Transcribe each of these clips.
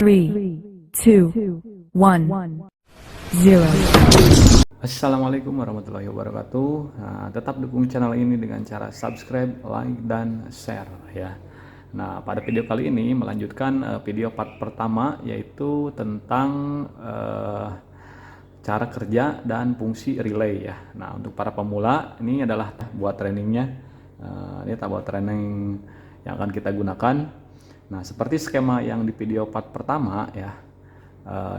3, 2, 1, 0. Assalamualaikum warahmatullahi wabarakatuh. Nah, tetap dukung channel ini dengan cara subscribe, like, dan share ya. Nah, pada video kali ini melanjutkan video part pertama, yaitu tentang cara kerja dan fungsi relay ya. Nah, untuk para pemula ini adalah buat trainingnya. Ini buat training yang akan kita gunakan. Nah, seperti skema yang di video part pertama ya.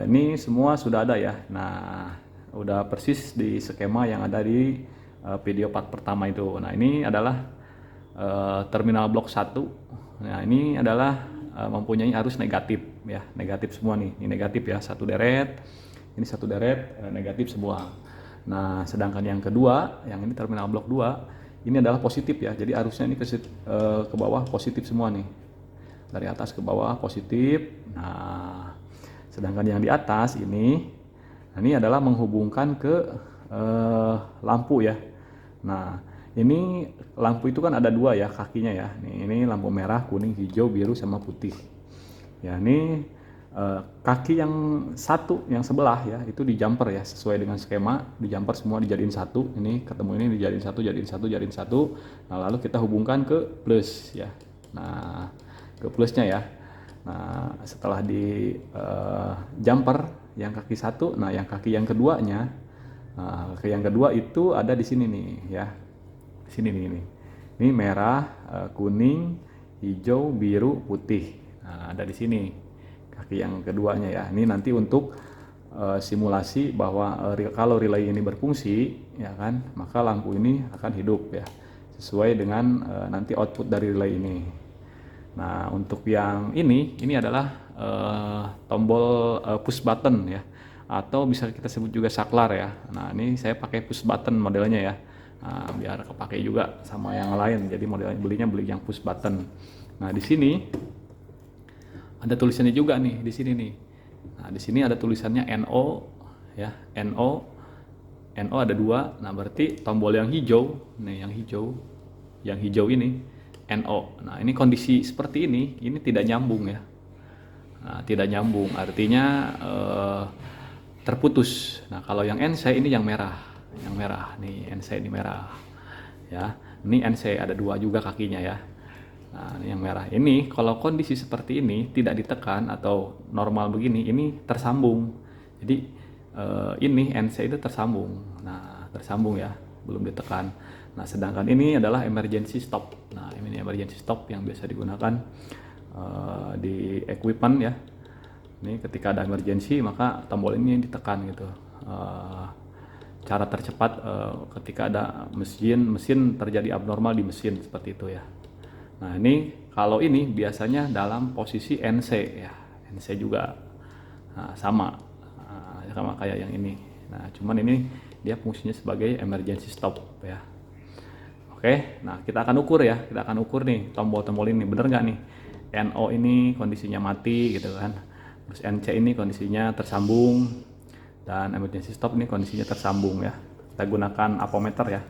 Ini semua sudah ada ya. Nah, udah persis di skema yang ada di video part pertama itu. Nah, ini adalah terminal blok 1. Nah, ini adalah mempunyai arus negatif ya, negatif semua nih. Ini negatif ya, satu deret. Ini satu deret negatif semua. Nah, sedangkan yang kedua, yang ini terminal blok 2, ini adalah positif ya. Jadi arusnya ini ke bawah positif semua nih. Dari atas ke bawah positif. Nah, sedangkan yang di atas ini, nah ini adalah menghubungkan ke lampu ya. Nah, ini lampu itu kan ada dua ya kakinya ya. Ini lampu merah, kuning, hijau, biru, sama putih. Ya, ini kaki yang satu, yang sebelah ya, itu di jumper ya, sesuai dengan skema. Di jumper semua dijadiin satu. Ini ketemu ini dijadiin satu, jadiin satu, jadiin satu. Nah, lalu kita hubungkan ke plus ya. Nah, ke plusnya ya. Nah, setelah di jumper yang kaki satu, nah yang kaki yang keduanya, kaki yang kedua itu ada di sini nih ya, di sini nih, ini merah, kuning, hijau, biru, putih. Nah, ada di sini kaki yang keduanya ya. Ini nanti untuk simulasi bahwa kalau relay ini berfungsi ya kan, maka lampu ini akan hidup ya, sesuai dengan nanti output dari relay ini. Nah, untuk yang ini adalah tombol push button ya, atau bisa kita sebut juga saklar ya. Nah, ini saya pakai push button modelnya ya. Nah, biar kepake juga sama yang lain. Jadi modelnya beli yang push button. Nah, di sini ada tulisannya juga nih di sini nih. Nah, di sini ada tulisannya NO ya, NO. NO ada dua. Nah, berarti tombol yang hijau nih, yang hijau ini NO. Nah, ini kondisi seperti ini tidak nyambung ya. Nah, tidak nyambung, artinya terputus. Nah, kalau yang NC ini yang merah nih, NC ini merah ya. Ini NC ada dua juga kakinya ya. Nah, ini yang merah. Ini kalau kondisi seperti ini tidak ditekan atau normal begini, ini tersambung. Jadi ini NC itu tersambung. Nah, tersambung ya, belum ditekan. Nah, sedangkan ini adalah emergency stop. Nah, ini emergency stop yang biasa digunakan di equipment ya. Ini ketika ada emergency maka tombol ini ditekan gitu. Cara tercepat ketika ada mesin terjadi abnormal di mesin seperti itu ya. Nah, ini kalau ini biasanya dalam posisi NC ya, NC juga sama kayak yang ini. Nah, cuman ini dia fungsinya sebagai emergency stop ya. Oke, nah kita akan ukur ya, nih tombol-tombol ini bener nggak nih? NO ini kondisinya mati gitu kan, terus NC ini kondisinya tersambung, dan emergency stop ini kondisinya tersambung ya. Kita gunakan ampermeter ya.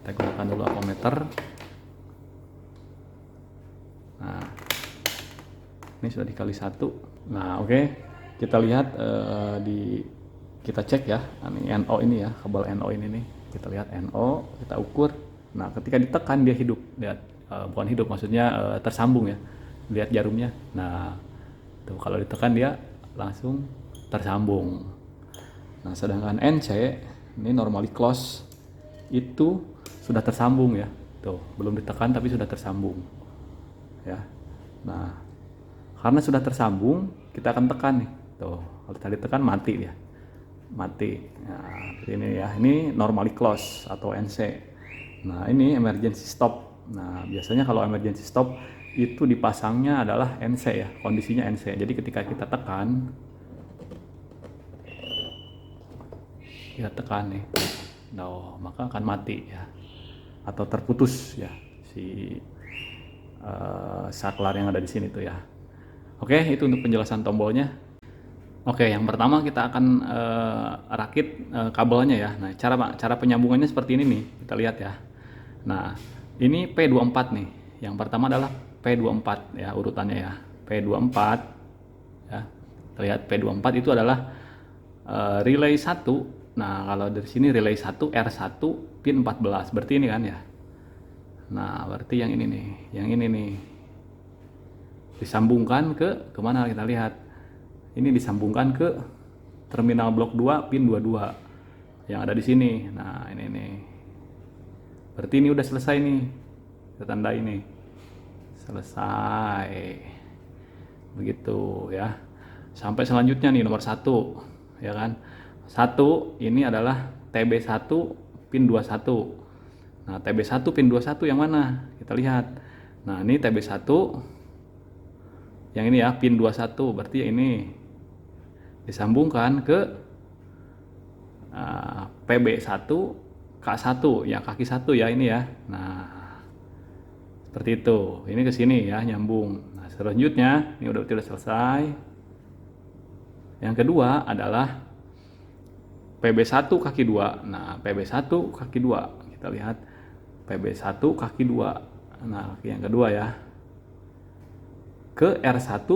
Kita gunakan dulu ampermeter. Nah, ini sudah dikali 1. Nah, oke. Kita lihat kita cek ya. Ini NO ini ya, kabel NO ini nih. Kita lihat NO, kita ukur. Nah, ketika ditekan dia hidup. Lihat, bukan hidup, maksudnya tersambung ya. Lihat jarumnya. Nah, tuh kalau ditekan dia langsung tersambung. Nah, sedangkan NC ini normally close itu sudah tersambung ya. Tuh, belum ditekan tapi sudah tersambung. Ya. Nah, karena sudah tersambung, kita akan tekan nih. Tuh, kalau tadi tekan mati dia. Mati. Nah, ini ya. Ini normally close atau NC. Nah, ini emergency stop. Nah, biasanya kalau emergency stop itu dipasangnya adalah NC ya, kondisinya NC. Jadi ketika kita tekan nih, nah, maka akan mati ya, atau terputus ya si saklar yang ada di sini tuh ya. Oke, itu untuk penjelasan tombolnya. Oke, yang pertama kita akan rakit kabelnya ya. Nah, cara penyambungannya seperti ini nih, kita lihat ya. Nah, ini P24 nih Yang pertama adalah P24 ya, urutannya ya. P24 ya. Terlihat P24 itu adalah relay 1. Nah, kalau dari sini relay 1 R1 pin 14. Berarti ini kan ya. Nah, berarti yang ini nih, disambungkan ke kemana, kita lihat. Ini disambungkan ke terminal blok 2 pin 22 yang ada di sini. Nah, ini nih. Berarti ini udah selesai nih. Kita tanda ini. Selesai. Begitu ya. Sampai selanjutnya nih nomor 1, ya kan. 1 ini adalah TB1 pin 21. Nah, TB1 pin 21 yang mana? Kita lihat. Nah, ini TB1 yang ini ya, pin 21. Berarti ini disambungkan ke PB1 K1 ya, kaki 1 ya ini ya. Nah, seperti itu. Ini ke sini ya, nyambung. Nah, selanjutnya ini udah selesai. Yang kedua adalah PB1 kaki 2. Nah, PB1 kaki 2. Kita lihat PB1 kaki 2. Nah, kaki yang kedua ya. Ke R1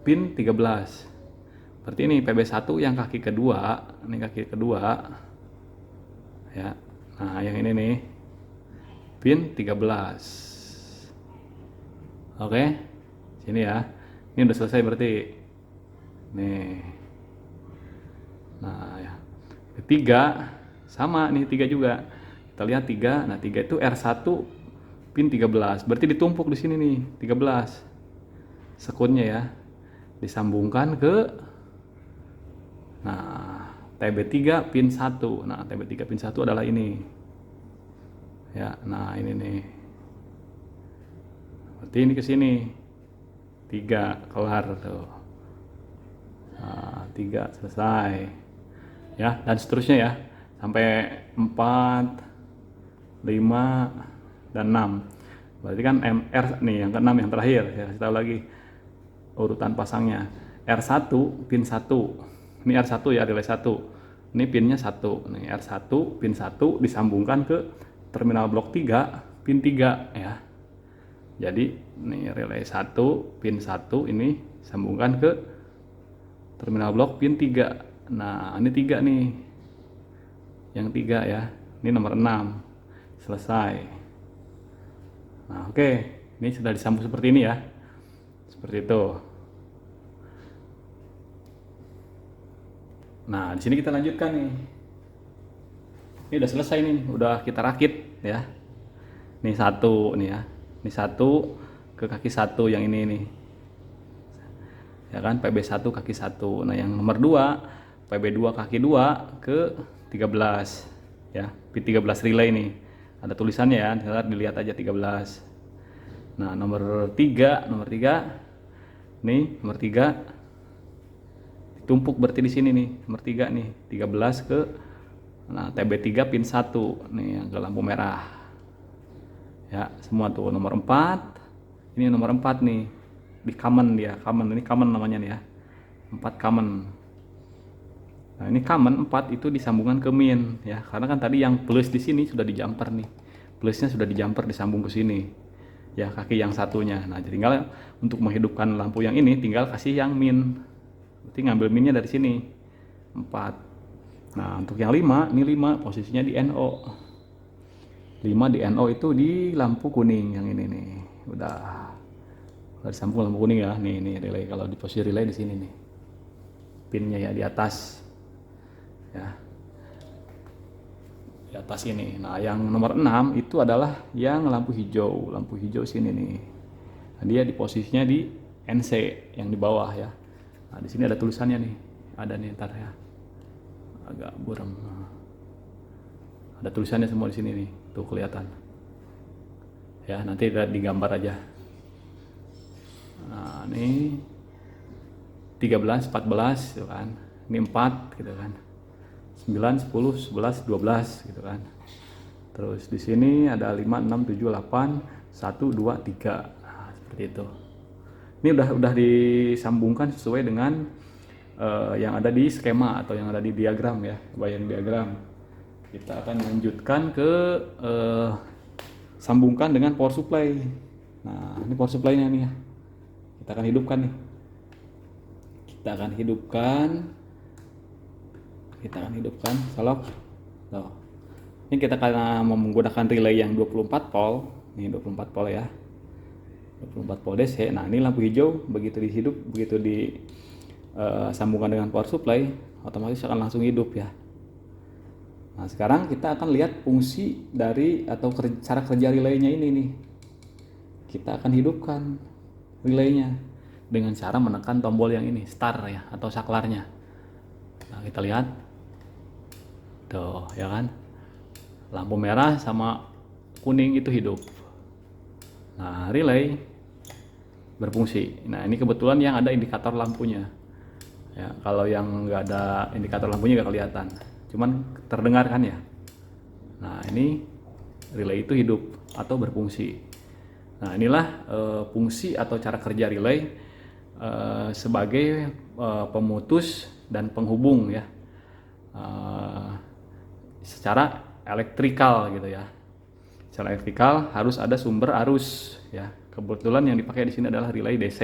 pin 13. Berarti ini PB1 yang kaki kedua, ini kaki kedua. Ya. Nah, yang ini nih pin 13. Oke. Sini ya. Ini udah selesai berarti. Nih. Nah, ya. Ketiga sama nih, 3 juga. Kita lihat 3. Nah, 3 itu R1 pin 13. Berarti ditumpuk di sini nih, 13. Sekunnya ya. Disambungkan ke TB3 pin 1. Nah, TB3 pin 1 adalah ini. Ya, nah ini nih. Berarti ini ke sini. 3 kelar tuh. Nah, 3 selesai. Ya, dan seterusnya ya. Sampai 4, 5 dan 6. Berarti kan MR nih yang ke-6 yang terakhir. Ya, kasih tahu lagi urutan pasangnya. R1 pin 1. Ini R1 ya, relay 1. Ini pinnya 1. Nih R1 pin 1 disambungkan ke terminal blok 3 pin 3 ya. Jadi nih relay 1 pin 1 ini sambungkan ke terminal blok pin 3. Nah, ini 3 nih. Yang 3 ya. Ini nomor 6. Selesai. Nah, oke. Ini sudah disambung seperti ini ya. Seperti itu. Nah, di sini kita lanjutkan nih. Ini udah selesai nih, udah kita rakit ya. Ini 1 nih ya. Ini 1 ke kaki 1 yang ini nih. Ya kan, PB1 kaki 1. Nah, yang nomor 2, PB2 kaki 2 ke 13 ya. P13 relay nih. Ada tulisannya ya, dilihat aja 13. Nah, nomor 3 nih, nomor 3 tumpuk berarti di sini nih, nomor 3 nih, 13 ke TB3 pin 1 nih yang ke lampu merah. Ya, semua tuh nomor 4. Ini nomor 4 nih. Di common dia, common. Ini common namanya nih ya. 4 common. Nah, ini common 4 itu disambungan ke min ya. Karena kan tadi yang plus di sini sudah di jumper nih. Plusnya sudah di jumper disambung ke sini. Ya, kaki yang satunya. Nah, jadi tinggal untuk menghidupkan lampu yang ini tinggal kasih yang min. Berarti ngambil minnya dari sini 4. Nah, untuk yang 5, ini 5 posisinya di NO. 5 di NO itu di lampu kuning yang ini nih. Udah disambung lampu kuning ya. Nih relay, kalau di posisi relay di sini nih. Pinnya ya di atas. Ya. Di atas ini. Nah, yang nomor 6 itu adalah yang lampu hijau. Lampu hijau sini nih. Nah, dia di posisinya di NC yang di bawah ya. Nah, di sini ada tulisannya nih. Ada nih ntar ya. Agak buram. Ada tulisannya semua di sini nih. Tuh kelihatan. Ya, nanti digambar aja. Nah, ini 13, 14 gitu kan. Ini 4 gitu kan. 9, 10, 11, 12 gitu kan. Terus di sini ada 5, 6, 7, 8, 1, 2, 3. Nah, seperti itu. Ini udah disambungkan sesuai dengan yang ada di skema atau yang ada di diagram ya, bayang diagram. Kita akan lanjutkan ke sambungkan dengan power supply. Nah, ini power supply-nya nih ya. Kita akan hidupkan nih. Kita akan hidupkan, colok. Tuh. Ini kita karena menggunakan relay yang 24 volt. Nih 24 volt ya. 24 volt DC. Nah, ini lampu hijau begitu sambungkan dengan power supply, otomatis akan langsung hidup ya. Nah, sekarang kita akan lihat fungsi dari atau cara kerja relaynya ini nih. Kita akan hidupkan relaynya dengan cara menekan tombol yang ini, start ya, atau saklarnya. Nah, kita lihat. Tuh, ya kan? Lampu merah sama kuning itu hidup. Nah, relay berfungsi. Nah, ini kebetulan yang ada indikator lampunya. Ya, kalau yang nggak ada indikator lampunya nggak kelihatan. Cuman terdengar kan ya. Nah, ini relay itu hidup atau berfungsi. Nah, inilah fungsi atau cara kerja relay sebagai pemutus dan penghubung ya, secara elektrikal gitu ya. Secara elektrikal harus ada sumber arus ya. Kebetulan yang dipakai di sini adalah relay DC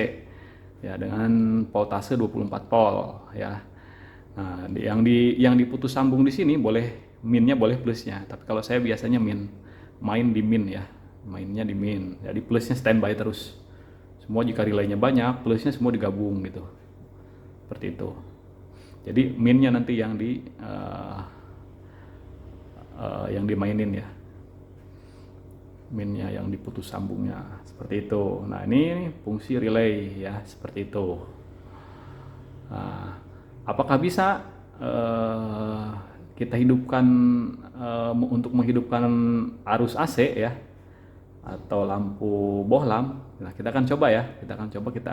ya, dengan voltase 24 volt ya. Nah, yang diputus sambung di sini boleh minnya, boleh plusnya. Tapi kalau saya biasanya main di min ya, mainnya di min. Jadi plusnya standby terus. Semua jika relaynya banyak, plusnya semua digabung gitu. Seperti itu. Jadi minnya nanti yang dimainin ya. Minnya yang diputus sambungnya seperti itu. Nah, ini fungsi relay ya, seperti itu. Nah, apakah bisa kita hidupkan untuk menghidupkan arus AC ya, atau lampu bohlam? Nah, kita akan coba ya. Kita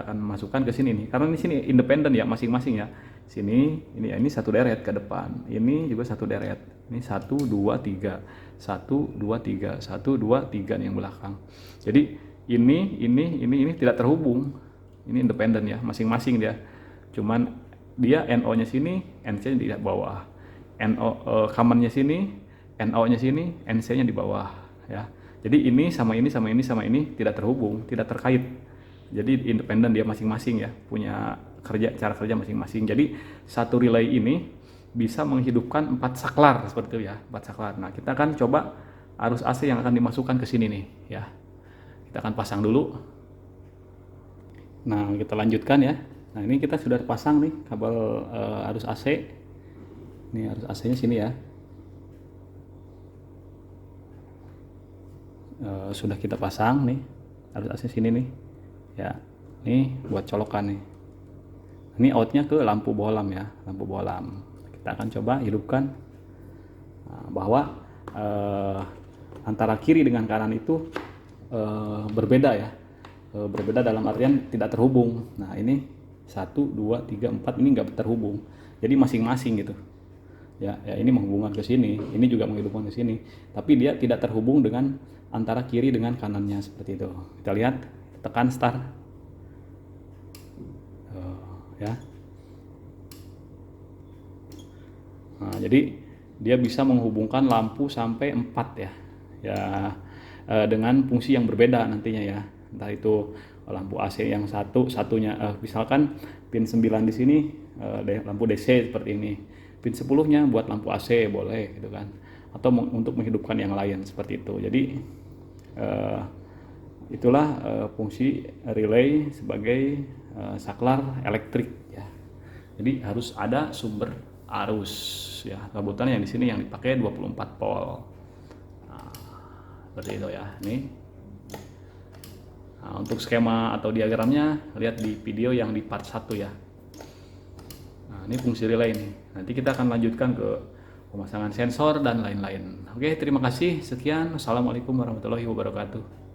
akan masukkan ke sini nih. Karena di sini independen ya, masing-masing ya. Sini ini satu deret ke depan. Ini juga satu deret. Ini 1 2 3. 1 2 3. 1 2 3 nih yang belakang. Jadi ini tidak terhubung. Ini independen ya, masing-masing dia. Cuman dia NO-nya sini, NC-nya di bawah. Common-nya sini, NO-nya sini, NC-nya di bawah ya. Jadi ini sama ini tidak terhubung, tidak terkait. Jadi independen dia masing-masing ya, punya cara kerja masing-masing. Jadi satu relay ini bisa menghidupkan 4 saklar seperti itu ya, 4 saklar. Nah, kita akan coba arus AC yang akan dimasukkan ke sini nih ya. Kita akan pasang dulu. Nah, kita lanjutkan ya. Nah, ini kita sudah pasang nih kabel arus AC. Ini arus AC-nya sini ya. Sudah kita pasang nih arus AC sini nih ya. Ini buat colokan nih. Ini outnya ke lampu bohlam ya, lampu bohlam. Kita akan coba hidupkan. Nah, bahwa antara kiri dengan kanan itu berbeda ya. Berbeda dalam artian tidak terhubung. Nah, ini 1 2 3 4 ini nggak terhubung. Jadi masing-masing gitu. Ya, ini menghubungkan ke sini, ini juga menghubungkan ke sini. Tapi dia tidak terhubung dengan antara kiri dengan kanannya seperti itu. Kita lihat, tekan start. Ya. Nah, jadi dia bisa menghubungkan lampu sampai 4 ya. Ya, dengan fungsi yang berbeda nantinya ya. Entah itu lampu AC yang satunya misalkan pin 9 di sini lampu DC seperti ini. Pin 10-nya buat lampu AC boleh gitu kan. Atau untuk menghidupkan yang lain seperti itu. Jadi itulah fungsi relay sebagai saklar elektrik ya. Jadi harus ada sumber arus ya. Kebetulan yang di sini yang dipakai 24 volt. Nah, seperti itu ya. Nih. Nah, untuk skema atau diagramnya lihat di video yang di part 1 ya. Nah, ini fungsi relay nih. Nanti kita akan lanjutkan ke pemasangan sensor dan lain-lain. Oke, terima kasih. Sekian. Assalamualaikum warahmatullahi wabarakatuh.